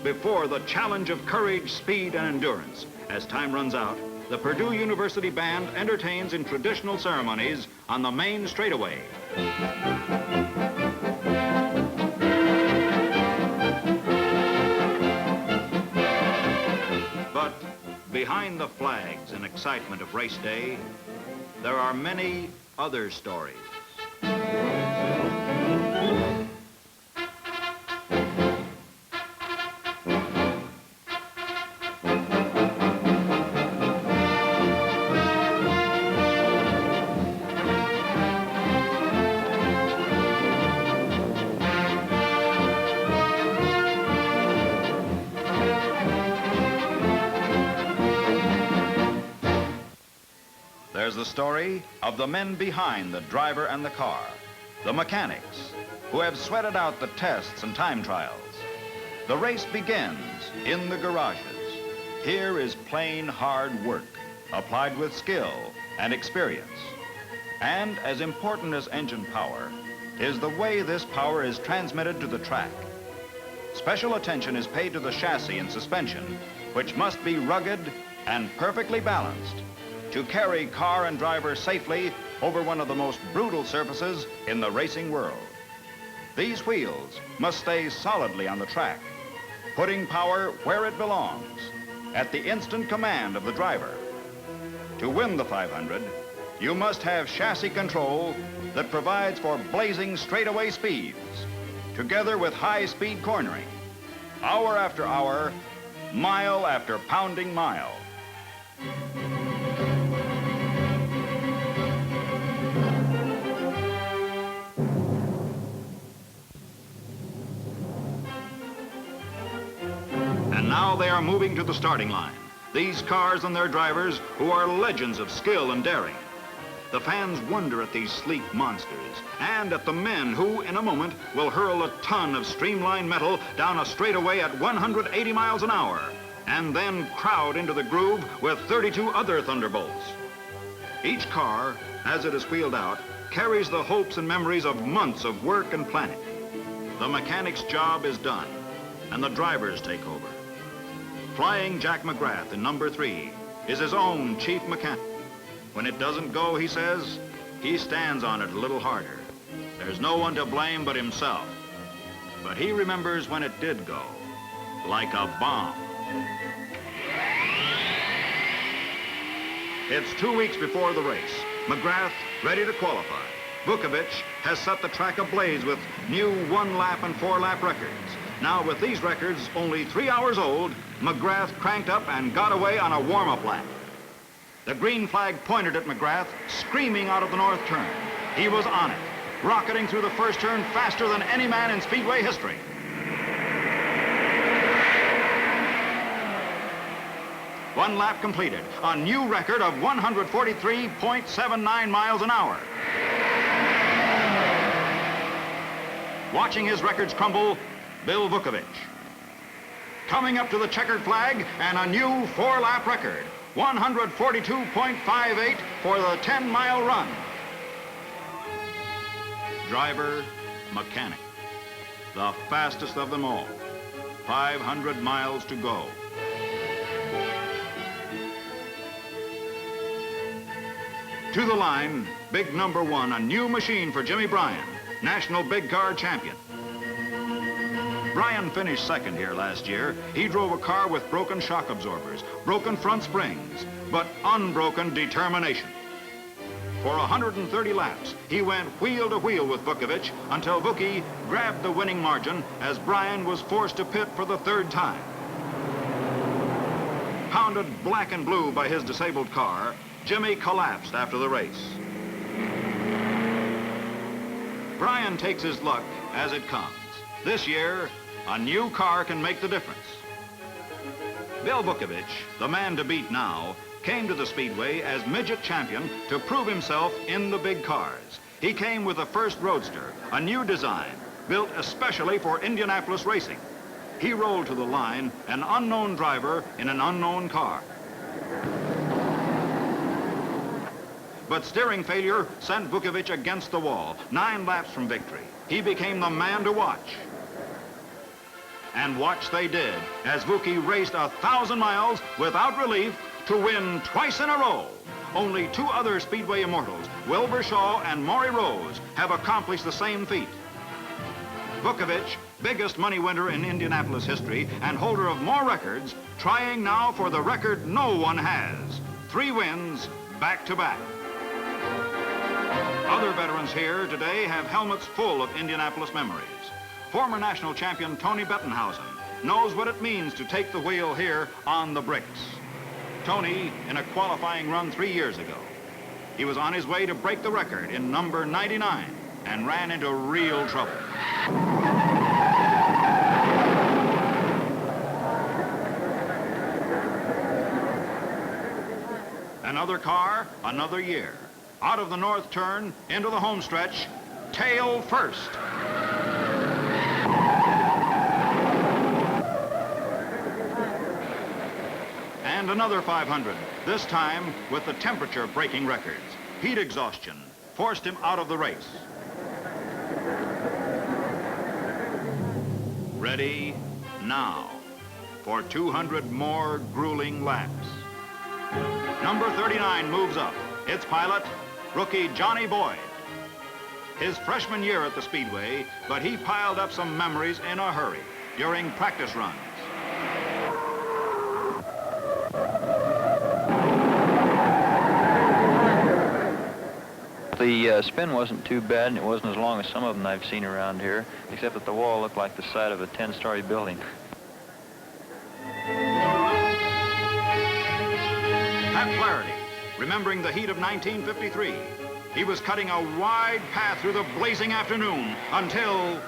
before the challenge of courage, speed, and endurance. As time runs out, the Purdue University Band entertains in traditional ceremonies on the main straightaway. But behind the flags and excitement of race day, there are many other stories. There's the story of the men behind the driver and the car, the mechanics, who have sweated out the tests and time trials. The race begins in the garages. Here is plain hard work, applied with skill and experience. And as important as engine power is the way this power is transmitted to the track. Special attention is paid to the chassis and suspension, which must be rugged and perfectly balanced to carry car and driver safely over one of the most brutal surfaces in the racing world. These wheels must stay solidly on the track, putting power where it belongs, at the instant command of the driver. To win the 500, you must have chassis control that provides for blazing straightaway speeds, together with high-speed cornering, hour after hour, mile after pounding mile. And now they are moving to the starting line. These cars and their drivers who are legends of skill and daring. The fans wonder at these sleek monsters and at the men who, in a moment, will hurl a ton of streamlined metal down a straightaway at 180 miles an hour and then crowd into the groove with 32 other thunderbolts. Each car, as it is wheeled out, carries the hopes and memories of months of work and planning. The mechanic's job is done, and the drivers take over. Flying Jack McGrath in number 3 is his own chief mechanic. When it doesn't go, he says, he stands on it a little harder. There's no one to blame but himself. But he remembers when it did go, like a bomb. It's 2 weeks before the race. McGrath ready to qualify. Vukovic has set the track ablaze with new 1-lap and 4-lap records. Now, with these records only 3 hours old, McGrath cranked up and got away on a warm-up lap. The green flag pointed at McGrath, screaming out of the north turn. He was on it, rocketing through the first turn faster than any man in Speedway history. One lap completed, a new record of 143.79 miles an hour. Watching his records crumble, Bill Vukovic. Coming up to the checkered flag and a new 4-lap record, 142.58 for the 10-mile run. Driver, mechanic, the fastest of them all. 500 miles to go. To the line, big number 1, a new machine for Jimmy Bryan, national big car champion. Bryan finished second here last year. He drove a car with broken shock absorbers, broken front springs, but unbroken determination. For 130 laps, he went wheel to wheel with Vukovic until Vuki grabbed the winning margin as Bryan was forced to pit for the 3rd time. Pounded black and blue by his disabled car, Jimmy collapsed after the race. Bryan takes his luck as it comes. This year, a new car can make the difference. Bill Vukovic, the man to beat now, came to the Speedway as midget champion to prove himself in the big cars. He came with the first Roadster, a new design, built especially for Indianapolis racing. He rolled to the line, an unknown driver in an unknown car. But steering failure sent Vukovic against the wall, 9 laps from victory. He became the man to watch. And watch they did as Vuki raced 1,000 miles without relief to win twice in a row. Only two other Speedway immortals, Wilbur Shaw and Maury Rose, have accomplished the same feat. Vukovic, biggest money winner in Indianapolis history and holder of more records, trying now for the record no one has. 3 wins back-to-back. Other veterans here today have helmets full of Indianapolis memories. Former national champion Tony Bettenhausen knows what it means to take the wheel here on the bricks. Tony in a qualifying run 3 years ago. He was on his way to break the record in number 99 and ran into real trouble. Another car, another year. Out of the north turn, into the home stretch, tail first. And another 500, this time with the temperature breaking records. Heat exhaustion forced him out of the race. Ready now for 200 more grueling laps. Number 39 moves up. Its pilot, rookie Johnny Boyd. His freshman year at the Speedway, but he piled up some memories in a hurry during practice runs. The spin wasn't too bad, and it wasn't as long as some of them I've seen around here, except that the wall looked like the side of a 10-story building. Pat Flaherty, remembering the heat of 1953. He was cutting a wide path through the blazing afternoon until...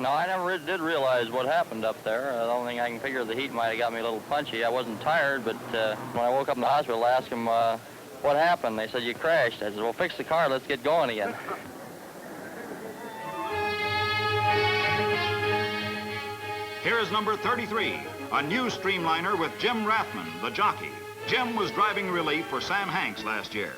No, I never did realize what happened up there. The only thing I can figure, the heat might have got me a little punchy. I wasn't tired, but when I woke up in the hospital, I asked them what happened. They said, you crashed. I said, well, fix the car. Let's get going again. Here is number 33, a new streamliner with Jim Rathman, the jockey. Jim was driving relief for Sam Hanks last year.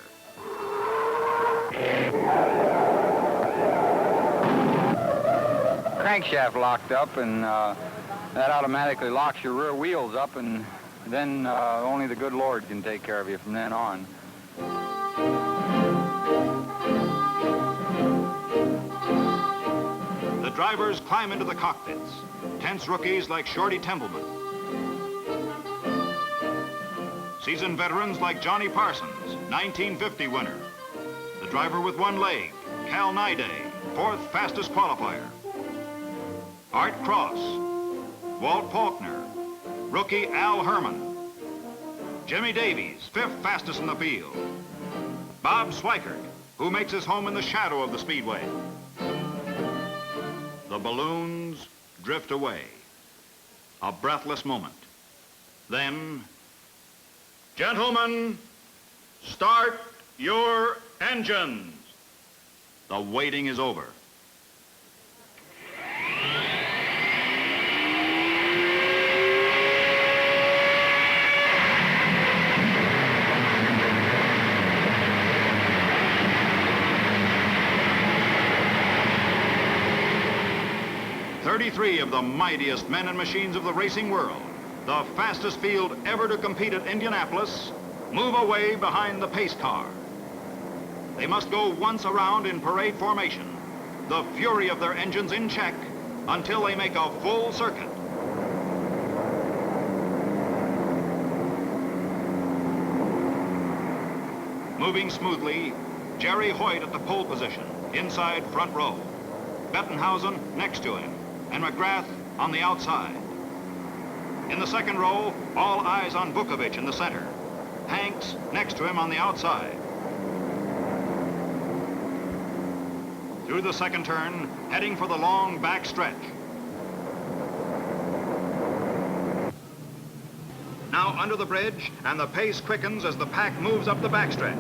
Crankshaft locked up, and that automatically locks your rear wheels up, and then only the good Lord can take care of you from then on. The drivers climb into the cockpits. Tense rookies like Shorty Templeman. Seasoned veterans like Johnny Parsons, 1950 winner. The driver with one leg, Cal Nyday, 4th fastest qualifier. Art Cross, Walt Faulkner, rookie Al Herman, Jimmy Davies, 5th fastest in the field, Bob Sweikert, who makes his home in the shadow of the Speedway. The balloons drift away. A breathless moment. Then, gentlemen, start your engines. The waiting is over. Three of the mightiest men and machines of the racing world, the fastest field ever to compete at Indianapolis, move away behind the pace car. They must go once around in parade formation, the fury of their engines in check until they make a full circuit. Moving smoothly, Jerry Hoyt at the pole position, inside front row. Bettenhausen next to him, and McGrath on the outside. In the second row, all eyes on Vukovic in the center. Hanks next to him on the outside. Through the second turn, heading for the long back stretch. Now under the bridge, and the pace quickens as the pack moves up the backstretch.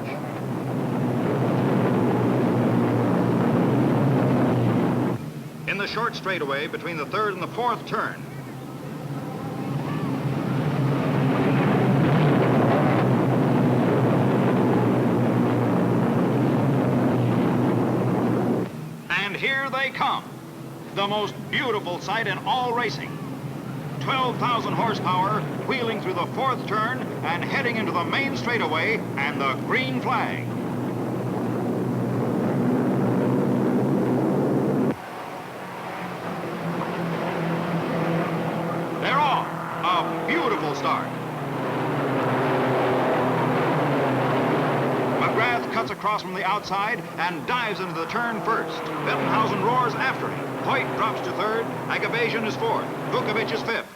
In the short straightaway between the third and the fourth turn. they come. The most beautiful sight in all racing. 12,000 horsepower wheeling through the fourth turn and heading into the main straightaway and the green flag. They're off. A beautiful start. McGrath cuts across from the outside and dives into the turn first. Bettenhausen roars after him. Hoyt drops to third. Agabasian is fourth. Vukovic is fifth.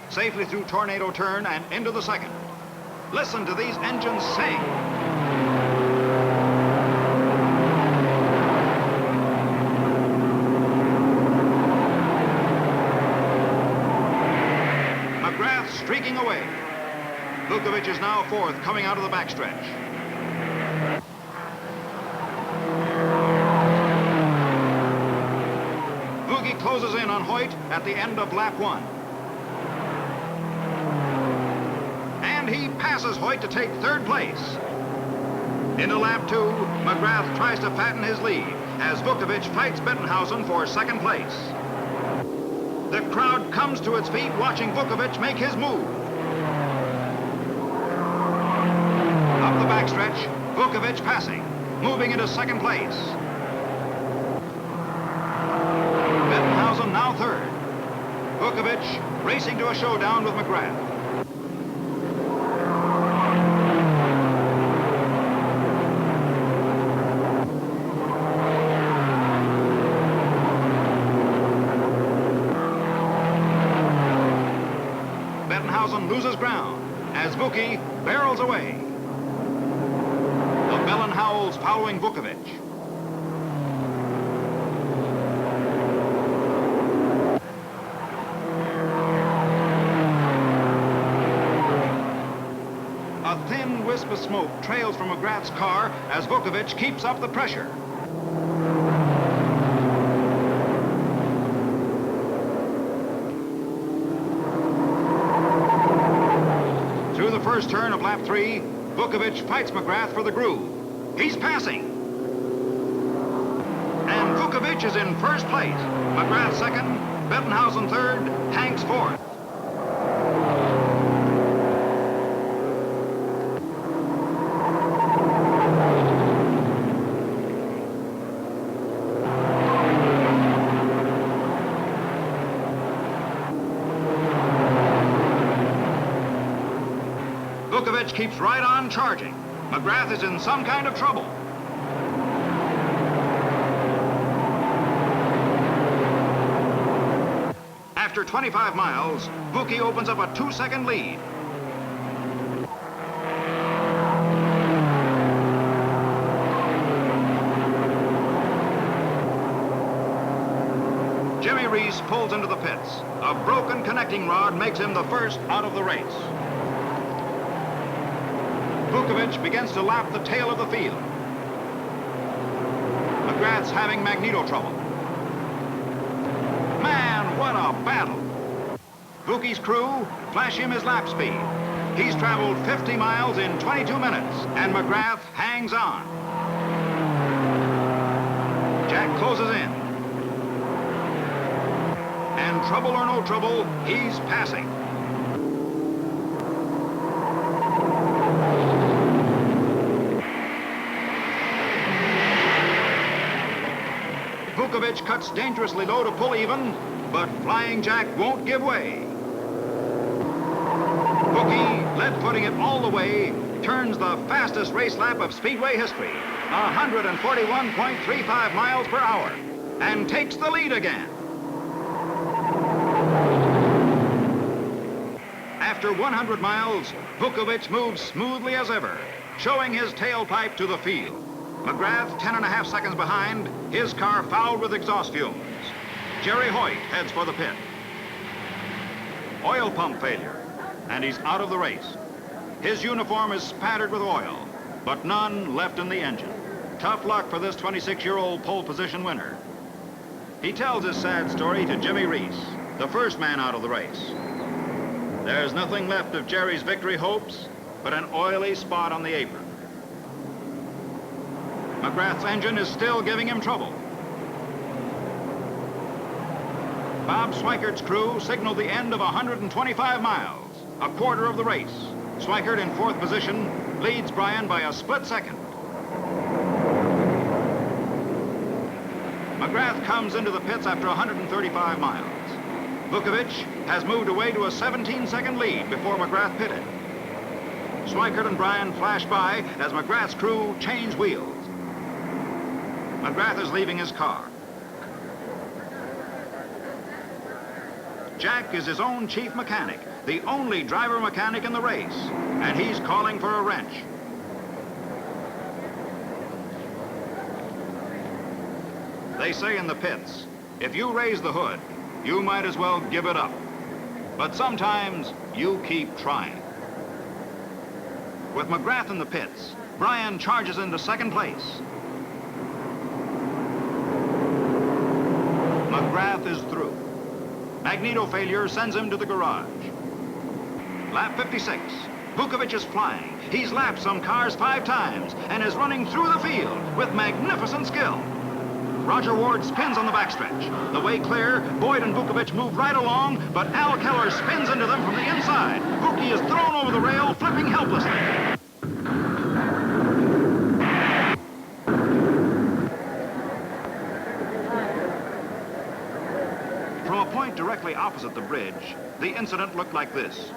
Safely through Tornado Turn and into the second. Listen to these engines sing. McGrath streaking away. Vukovic is now fourth, coming out of the backstretch. Vukovic closes in on Hoyt at the end of lap 1. And he passes Hoyt to take third place. Into lap 2, McGrath tries to fatten his lead as Vukovic fights Bettenhausen for second place. The crowd comes to its feet watching Vukovic make his move. Up the backstretch, Vukovic passing, moving into second place. Bettenhausen now third. Vukovic racing to a showdown with McGrath. Bettenhausen loses ground as Vuki barrels away. The bell and howls following Vukovic. A thin wisp of smoke trails from McGrath's car as Vukovic keeps up the pressure. Through the first turn of lap 3, Vukovic fights McGrath for the groove. He's passing. And Vukovic is in first place. McGrath second, Bettenhausen third, Hanks fourth. Vukovic keeps right on charging. McGrath is in some kind of trouble. After 25 miles, Vuki opens up a 2-second lead. Jimmy Reese pulls into the pits. A broken connecting rod makes him the first out of the race. Vukovic begins to lap the tail of the field. McGrath's having magneto trouble. Man, what a battle! Vuki's crew flash him his lap speed. He's traveled 50 miles in 22 minutes, and McGrath hangs on. Jack closes in. And trouble or no trouble, he's passing. Vukovic cuts dangerously low to pull even, but Flying Jack won't give way. Vuki, lead-footing it all the way, turns the fastest race lap of Speedway history, 141.35 miles per hour, and takes the lead again. After 100 miles, Vukovic moves smoothly as ever, showing his tailpipe to the field. McGrath 10.5 seconds behind, his car fouled with exhaust fumes. Jerry Hoyt heads for the pit. Oil pump failure, and he's out of the race. His uniform is spattered with oil, but none left in the engine. Tough luck for this 26-year-old pole position winner. He tells his sad story to Jimmy Reese, the first man out of the race. There's nothing left of Jerry's victory hopes but an oily spot on the apron. McGrath's engine is still giving him trouble. Bob Sweikert's crew signaled the end of 125 miles, a quarter of the race. Sweikert in fourth position leads Bryan by a split second. McGrath comes into the pits after 135 miles. Vukovic has moved away to a 17-second lead before McGrath pitted. Sweikert and Bryan flash by as McGrath's crew change wheels. McGrath is leaving his car. Jack is his own chief mechanic, the only driver mechanic in the race, and he's calling for a wrench. They say in the pits, if you raise the hood, you might as well give it up. But sometimes you keep trying. With McGrath in the pits, Bryan charges into second place. McGrath is through. Magneto failure sends him to the garage. Lap 56. Vukovic is flying. He's lapped some cars 5 times and is running through the field with magnificent skill. Roger Ward spins on the backstretch. The way clear, Boyd and Vukovic move right along, but Al Keller spins into them from the inside. Vuki is thrown over the rail, flipping helplessly. From a point directly opposite the bridge, the incident looked like this.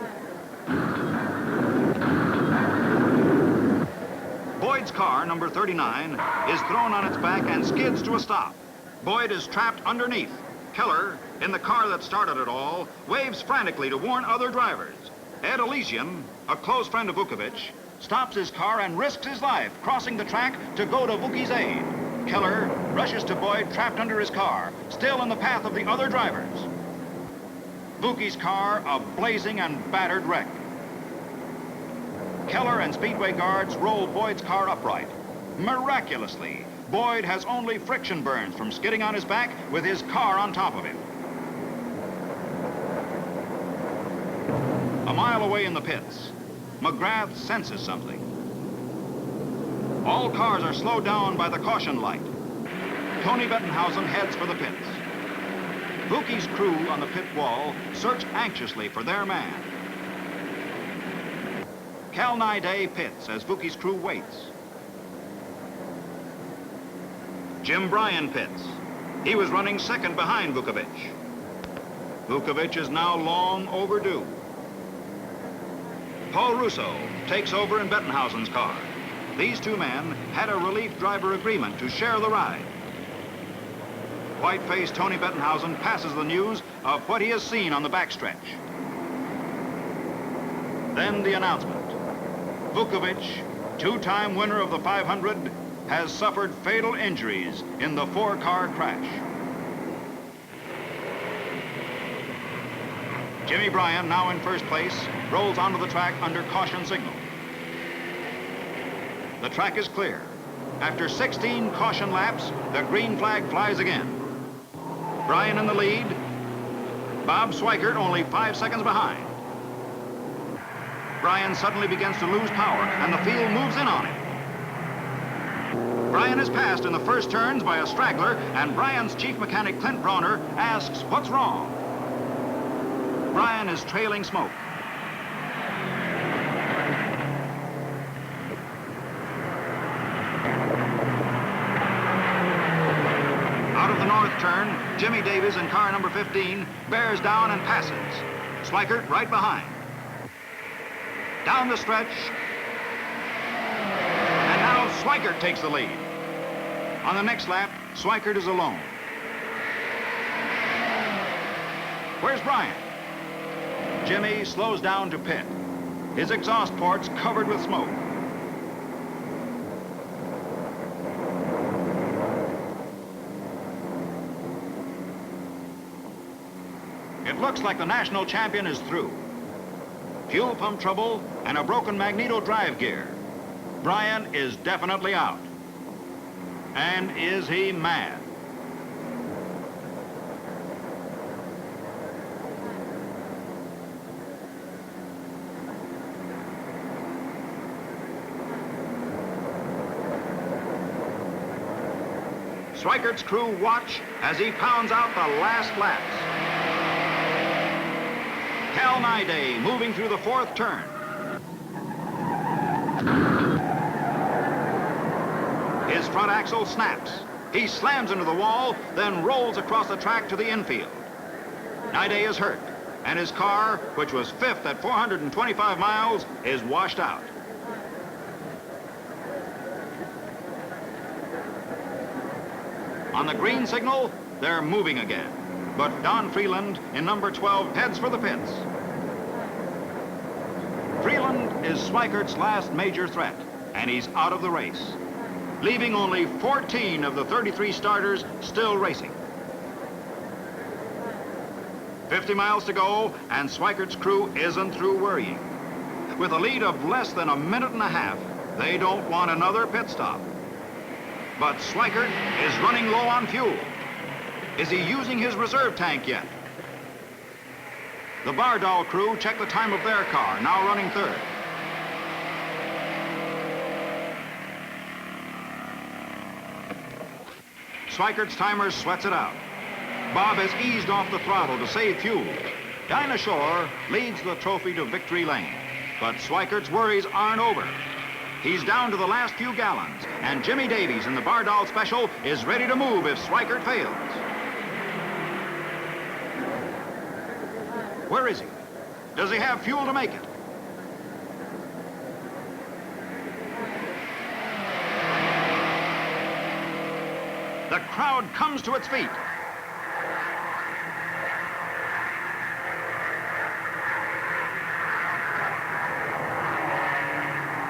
Boyd's car, number 39, is thrown on its back and skids to a stop. Boyd is trapped underneath. Keller, in the car that started it all, waves frantically to warn other drivers. Ed Elysian, a close friend of Vukovic, stops his car and risks his life, crossing the track to go to Vuki's aid. Keller rushes to Boyd, trapped under his car, still in the path of the other drivers. Vuki's car, a blazing and battered wreck. Keller and Speedway guards roll Boyd's car upright. Miraculously, Boyd has only friction burns from skidding on his back with his car on top of him. A mile away in the pits, McGrath senses something. All cars are slowed down by the caution light. Tony Bettenhausen heads for the pits. Vuki's crew on the pit wall search anxiously for their man. Cal Naiday pits as Vuki's crew waits. Jim Bryan pits. He was running second behind Vukovic. Vukovic is now long overdue. Paul Russo takes over in Bettenhausen's car. These two men had a relief driver agreement to share the ride. White-faced Tony Bettenhausen passes the news of what he has seen on the backstretch. Then the announcement. Vukovic, 2-time winner of the 500, has suffered fatal injuries in the 4-car crash. Jimmy Bryan, now in first place, rolls onto the track under caution signal. The track is clear. After 16 caution laps, the green flag flies again. Bryan in the lead. Bob Sweikert only 5 seconds behind. Bryan suddenly begins to lose power, and the field moves in on him. Bryan is passed in the first turns by a straggler, and Bryan's chief mechanic, Clint Brawner, asks, what's wrong? Bryan is trailing smoke. Out of the north turn, Jimmy Davis in car number 15 bears down and passes. Sweikert right behind. Down the stretch. And now Sweikert takes the lead. On the next lap, Sweikert is alone. Where's Bryan? Jimmy slows down to pit. His exhaust ports covered with smoke. It looks like the national champion is through. Fuel pump trouble and a broken magneto drive gear. Bryan is definitely out. And is he mad? Sweikert's crew watch as he pounds out the last laps. Cal Naiday moving through the fourth turn. His front axle snaps. He slams into the wall, then rolls across the track to the infield. Naiday is hurt, and his car, which was fifth at 425 miles, is washed out. On the green signal, they're moving again. But Don Freeland, in number 12, heads for the pits. Freeland is Sweikert's last major threat, and he's out of the race, leaving only 14 of the 33 starters still racing. 50 miles to go, and Sweikert's crew isn't through worrying. With a lead of less than a minute and a half, they don't want another pit stop. But Sweikert is running low on fuel. Is he using his reserve tank yet? The Bardal crew check the time of their car, now running third. Sweikert's timer sweats it out. Bob has eased off the throttle to save fuel. Dinah Shore leads the trophy to victory lane, but Sweikert's worries aren't over. He's down to the last few gallons, and Jimmy Davies in the Bardal Special is ready to move if Sweikert fails. Where is he? Does he have fuel to make it? The crowd comes to its feet.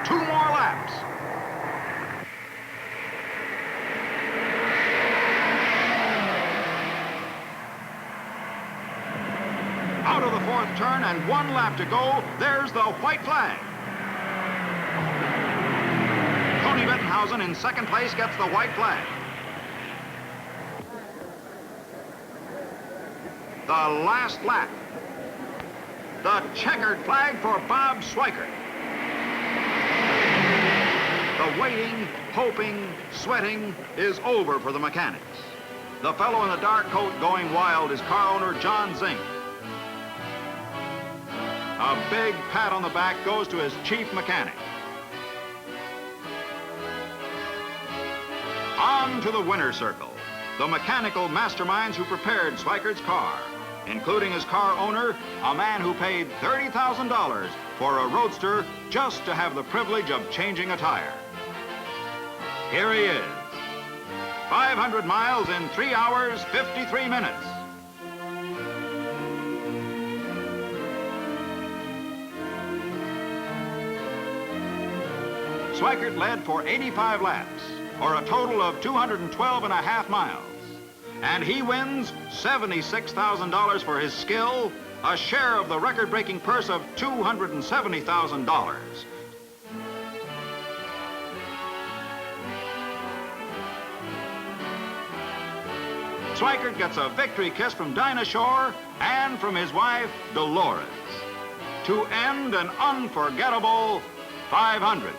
Two more laps. Out of the fourth turn and one lap to go, there's the white flag. Tony Bettenhausen in second place gets the white flag. The last lap. The checkered flag for Bob Sweikert. The waiting, hoping, sweating is over for the mechanics. The fellow in the dark coat going wild is car owner John Zink. A big pat on the back goes to his chief mechanic. On to the winner's circle, the mechanical masterminds who prepared Sweikert's car, including his car owner, a man who paid $30,000 for a roadster just to have the privilege of changing a tire. Here he is, 500 miles in 3 hours, 53 minutes. Sweikert led for 85 laps, or a total of 212 and a half miles. And he wins $76,000 for his skill, a share of the record-breaking purse of $270,000. Sweikert gets a victory kiss from Dinah Shore and from his wife, Dolores, to end an unforgettable 500.